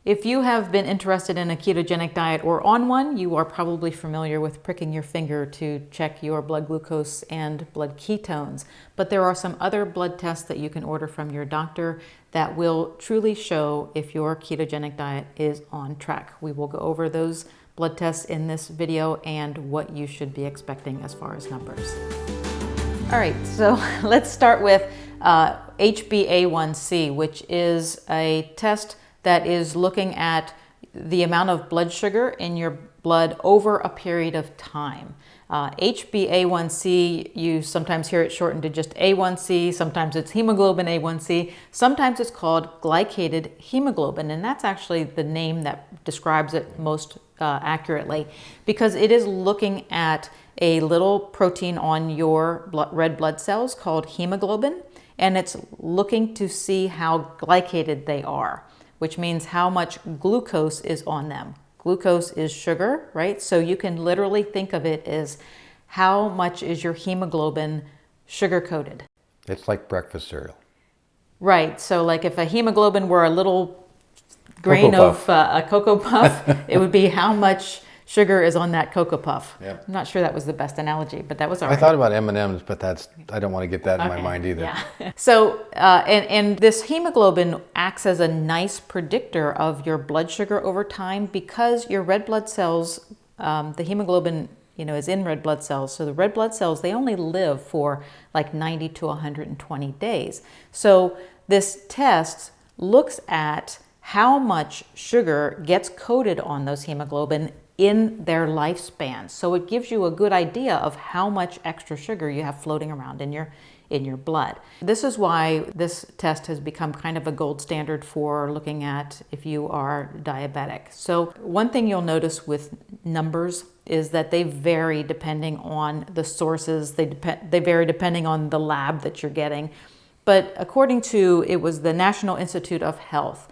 If you have been interested in a ketogenic diet or on one, you are probably familiar with pricking your finger to check your blood glucose and blood ketones. But there are some other blood tests that you can order from your doctor that will truly show if your ketogenic diet is on track. We will go over those blood tests in this video and what you should be expecting as far as numbers. All right, so let's start with HbA1c, which is a test that is looking at the amount of blood sugar in your blood over a period of time. HbA1c, you sometimes hear it shortened to just A1c, sometimes it's hemoglobin A1c, sometimes it's called glycated hemoglobin, and that's actually the name that describes it most accurately, because it is looking at a little protein on your red blood cells called hemoglobin, and it's looking to see how glycated they are, which means how much glucose is on them. Glucose is sugar, right? So you can literally think of it as how much is your hemoglobin sugar-coated. It's like breakfast cereal. Right, so like if a hemoglobin were a little grain of a Cocoa Puff, it would be how much sugar is on that Cocoa Puff. Yep. I'm not sure that was the best analogy, but that was all right. I thought about M&Ms, but I don't want to get that in my mind either. Yeah. So, and this hemoglobin acts as a nice predictor of your blood sugar over time because your red blood cells, the hemoglobin, is in red blood cells. So the red blood cells, they only live for like 90 to 120 days. So this test looks at how much sugar gets coated on those hemoglobin in their lifespan. So it gives you a good idea of how much extra sugar you have floating around in your blood. This is why this test has become kind of a gold standard for looking at if you are diabetic. So one thing you'll notice with numbers is that they vary depending on the sources. They vary depending on the lab that you're getting. But according to, it was the National Institute of Health,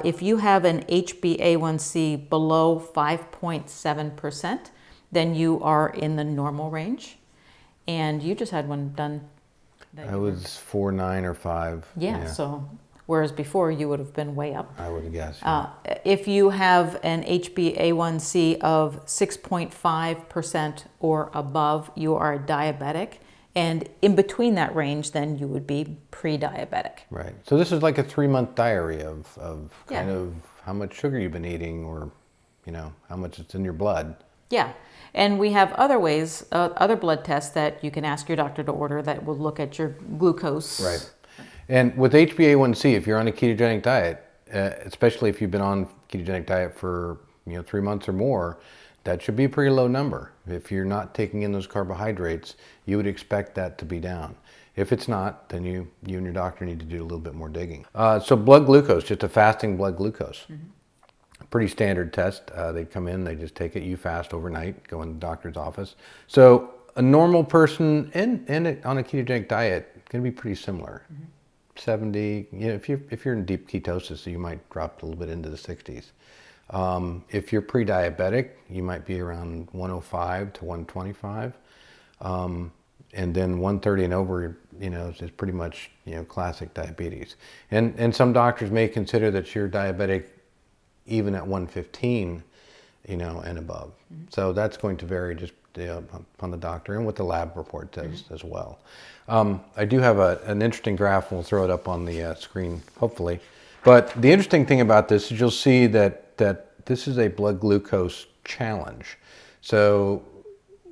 if you have an HbA1c below 5.7%, then you are in the normal range. And you just had one done. I was 4.9 or 5. Yeah, so whereas before you would have been way up. I would have guessed. If you have an HbA1c of 6.5% or above, you are diabetic. And in between that range, then you would be pre-diabetic. Right. So this is like a 3-month diary of kind of how much sugar you've been eating, or how much it's in your blood. Yeah. And we have other ways, other blood tests that you can ask your doctor to order that will look at your glucose. Right. And with HbA1c, if you're on a ketogenic diet, especially if you've been on ketogenic diet for 3 months or more, that should be a pretty low number. If you're not taking in those carbohydrates, you would expect that to be down. If it's not, then you and your doctor need to do a little bit more digging. So blood glucose, just a fasting blood glucose. Mm-hmm. Pretty standard test. They come in, they just take it, you fast overnight, go in the doctor's office. So a normal person on a ketogenic diet can be pretty similar. Mm-hmm. 70, if you're in deep ketosis, you might drop a little bit into the 60s. If you're pre-diabetic, you might be around 105 to 125. And then 130 and over, is pretty much, classic diabetes. And some doctors may consider that you're diabetic even at 115, and above. Mm-hmm. So that's going to vary just upon the doctor and what the lab report says as well. I do have an interesting graph, and we'll throw it up on the screen, hopefully. But the interesting thing about this is you'll see that this is a blood glucose challenge. So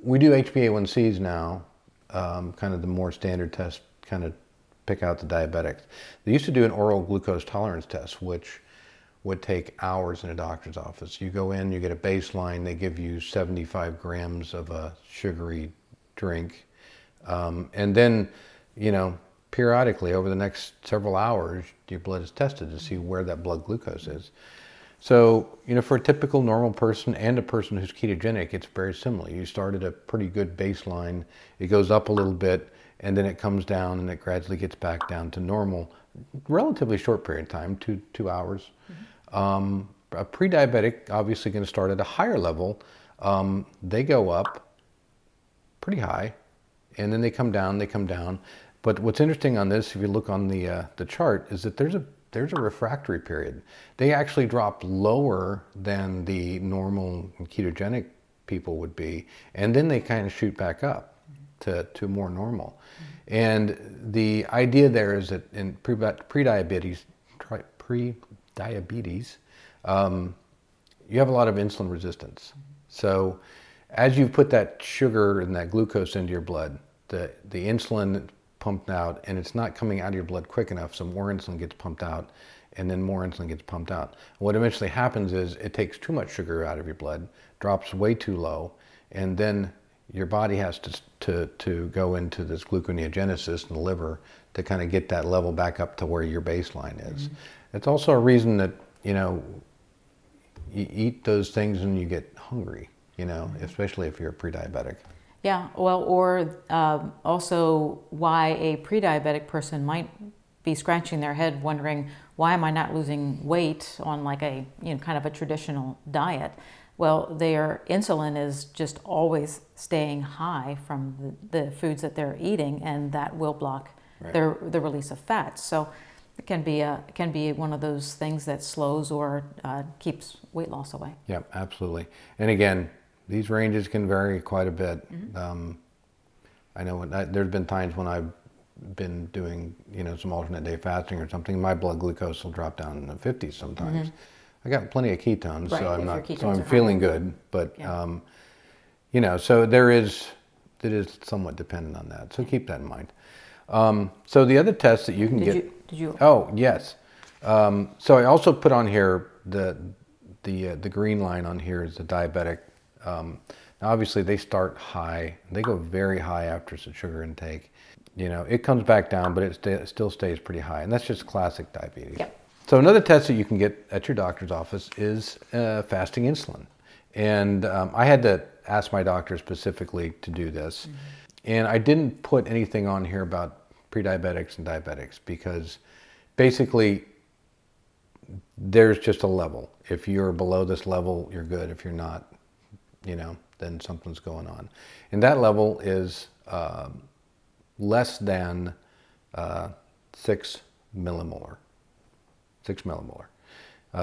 we do HbA1cs now, kind of the more standard test, kind of pick out the diabetics. They used to do an oral glucose tolerance test, which would take hours in a doctor's office. You go in, you get a baseline, they give you 75 grams of a sugary drink. And then, periodically over the next several hours, your blood is tested to see where that blood glucose is. So, for a typical normal person and a person who's ketogenic, it's very similar. You start at a pretty good baseline, it goes up a little bit, and then it comes down and it gradually gets back down to normal. Relatively short period of time, two hours. Mm-hmm. A pre-diabetic, obviously going to start at a higher level. They go up pretty high, and then they come down. But what's interesting on this, if you look on the chart, is that there's a there's a refractory period. They actually drop lower than the normal ketogenic people would be, and then they kind of shoot back up to more normal. And the idea there is that in pre-diabetes, you have a lot of insulin resistance. So as you put that sugar and that glucose into your blood, the insulin pumped out, and it's not coming out of your blood quick enough, so more insulin gets pumped out, and then more insulin gets pumped out. What eventually happens is it takes too much sugar out of your blood, drops way too low, and then your body has to go into this gluconeogenesis in the liver to kind of get that level back up to where your baseline is. It's also a reason that, you know, you eat those things and you get hungry, you know, especially if you're a pre-diabetic. Yeah, well, or also why a pre-diabetic person might be scratching their head wondering, why am I not losing weight on like a, you know, kind of a traditional diet? Well, their insulin is just always staying high from the foods that they're eating, and that will block the release of fat. So it can be one of those things that slows or keeps weight loss away. Yeah, absolutely. And again, these ranges can vary quite a bit. I know there's been times when I've been doing, you know, some alternate day fasting or something, my blood glucose will drop down in the 50s sometimes. I got plenty of ketones, so I'm feeling good. But you know, so it is somewhat dependent on that. So keep that in mind. So the other test that you can get. Did you? Oh yes. So I also put on here the green line on here is the diabetic. Now obviously they start high. They go very high after some sugar intake. You know, it comes back down, but it still stays pretty high, and that's just classic diabetes. Yep. So another test that you can get at your doctor's office is fasting insulin. And I had to ask my doctor specifically to do this. And I didn't put anything on here about pre-diabetics and diabetics because basically there's just a level. If you're below this level, you're good. If you're not, you know, then something's going on. And that level is less than 6 millimolar. 6 millimolar.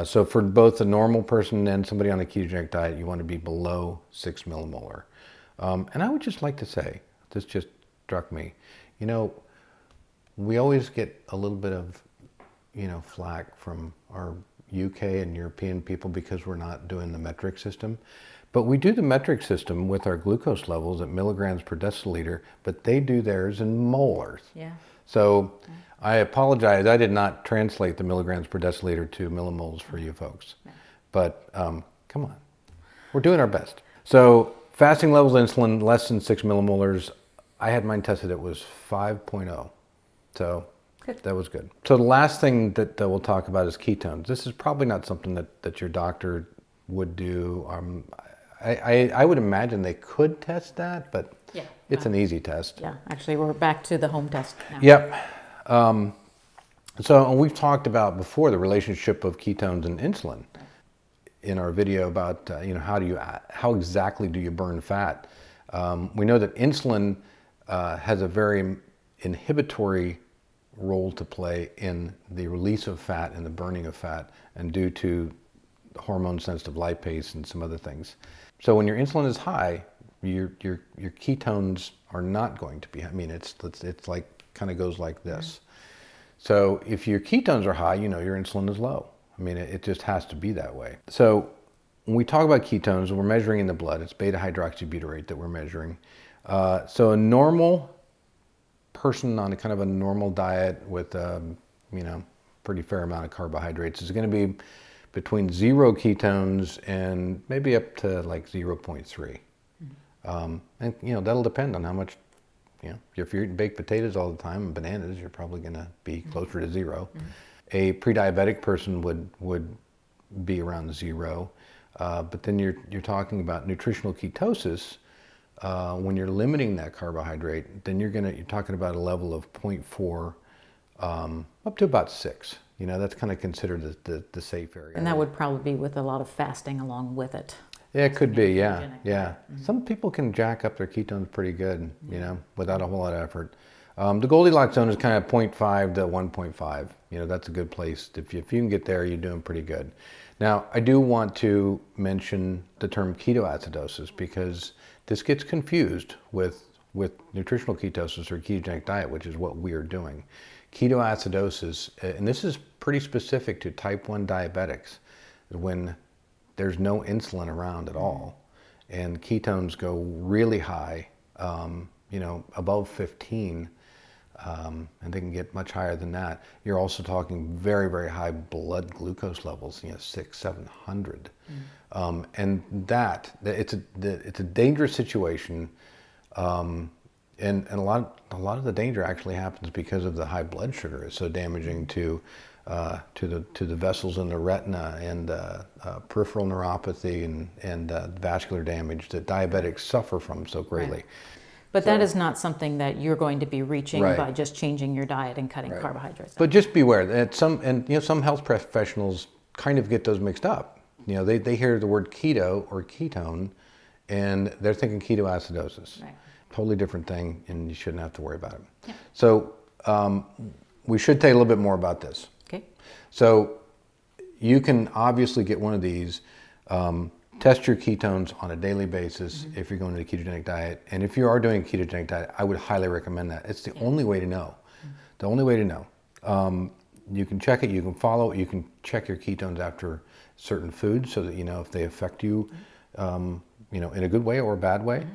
So for both a normal person and somebody on a ketogenic diet, you want to be below 6 millimolar. And I would just like to say, this just struck me, you know, we always get a little bit of, you know, flack from our UK and European people because we're not doing the metric system. But we do the metric system with our glucose levels at milligrams per deciliter, but they do theirs in molars. Yeah. So I apologize, I did not translate the milligrams per deciliter to millimoles for you folks. But come on, we're doing our best. So fasting levels of insulin less than 6 millimolars. I had mine tested, it was 5.0. So good. That was good. So the last thing that we'll talk about is ketones. This is probably not something that your doctor would do. I would imagine they could test that, but it's an easy test. Yeah, actually we're back to the home test now. Yep. So we've talked about before the relationship of ketones and insulin in our video about you know, how exactly do you burn fat. We know that insulin has a very inhibitory role to play in the release of fat and the burning of fat, and due to hormone sensitive lipase and some other things. So when your insulin is high, your ketones are not going to be. I mean, it's like kind of goes like this. So if your ketones are high, you know your insulin is low. I mean, it just has to be that way. So when we talk about ketones, we're measuring in the blood. It's beta hydroxybutyrate that we're measuring. So a normal person on a kind of a normal diet with you know, pretty fair amount of carbohydrates is going to be between 0 ketones and maybe up to like 0.3. And you know, that'll depend on how much, you know, if you're eating baked potatoes all the time and bananas, you're probably going to be closer to 0. A pre-diabetic person would be around 0. But then you're talking about nutritional ketosis. When you're limiting that carbohydrate, then you're talking about a level of 0.4 up to about 6. You know, that's kind of considered the safe area. And that would probably be with a lot of fasting along with it. Yeah, it could be, yeah. Some people can jack up their ketones pretty good, you know, without a whole lot of effort. The Goldilocks zone is kind of 0.5 to 1.5. You know, that's a good place. If you can get there, you're doing pretty good. Now, I do want to mention the term ketoacidosis because this gets confused with nutritional ketosis or ketogenic diet, which is what we are doing. Ketoacidosis, and this is pretty specific to type 1 diabetics, when there's no insulin around at all, and ketones go really high, you know, above 15, and they can get much higher than that. You're also talking very, very high blood glucose levels, you know, 600-700, and it's a dangerous situation. And a lot of the danger actually happens because of the high blood sugar. It's so damaging to the vessels in the retina and peripheral neuropathy and vascular damage that diabetics suffer from so greatly. Right. But that is not something that you're going to be reaching Right. by just changing your diet and cutting Right. carbohydrates. But just beware that some health professionals kind of get those mixed up. You know, they hear the word keto or ketone, and they're thinking ketoacidosis. Right. Totally different thing, and you shouldn't have to worry about it. Yeah. So we should tell you a little bit more about this. Okay. So you can obviously get one of these. Test your ketones on a daily basis if you're going to a ketogenic diet. And if you are doing a ketogenic diet, I would highly recommend that. It's the only way to know. The only way to know. You can check it, you can follow it, you can check your ketones after certain foods so that you know if they affect you, you know, in a good way or a bad way.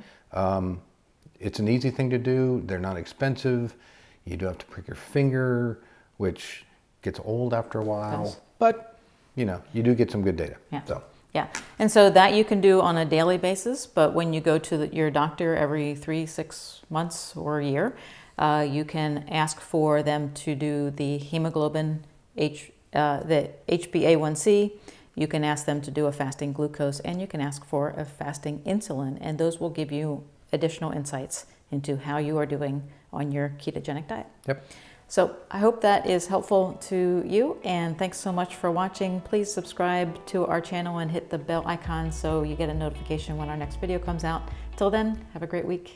It's an easy thing to do. They're not expensive. You do have to prick your finger, which gets old after a while. Yes. But, you know, you do get some good data. Yeah. So. Yeah, and so that you can do on a daily basis, but when you go to your doctor every 3, 6 months or a year, you can ask for them to do the hemoglobin, the HbA1c. You can ask them to do a fasting glucose, and you can ask for a fasting insulin, and those will give you additional insights into how you are doing on your ketogenic diet. Yep. So I hope that is helpful to you, and thanks so much for watching. Please subscribe to our channel and hit the bell icon so you get a notification when our next video comes out. Till then, have a great week.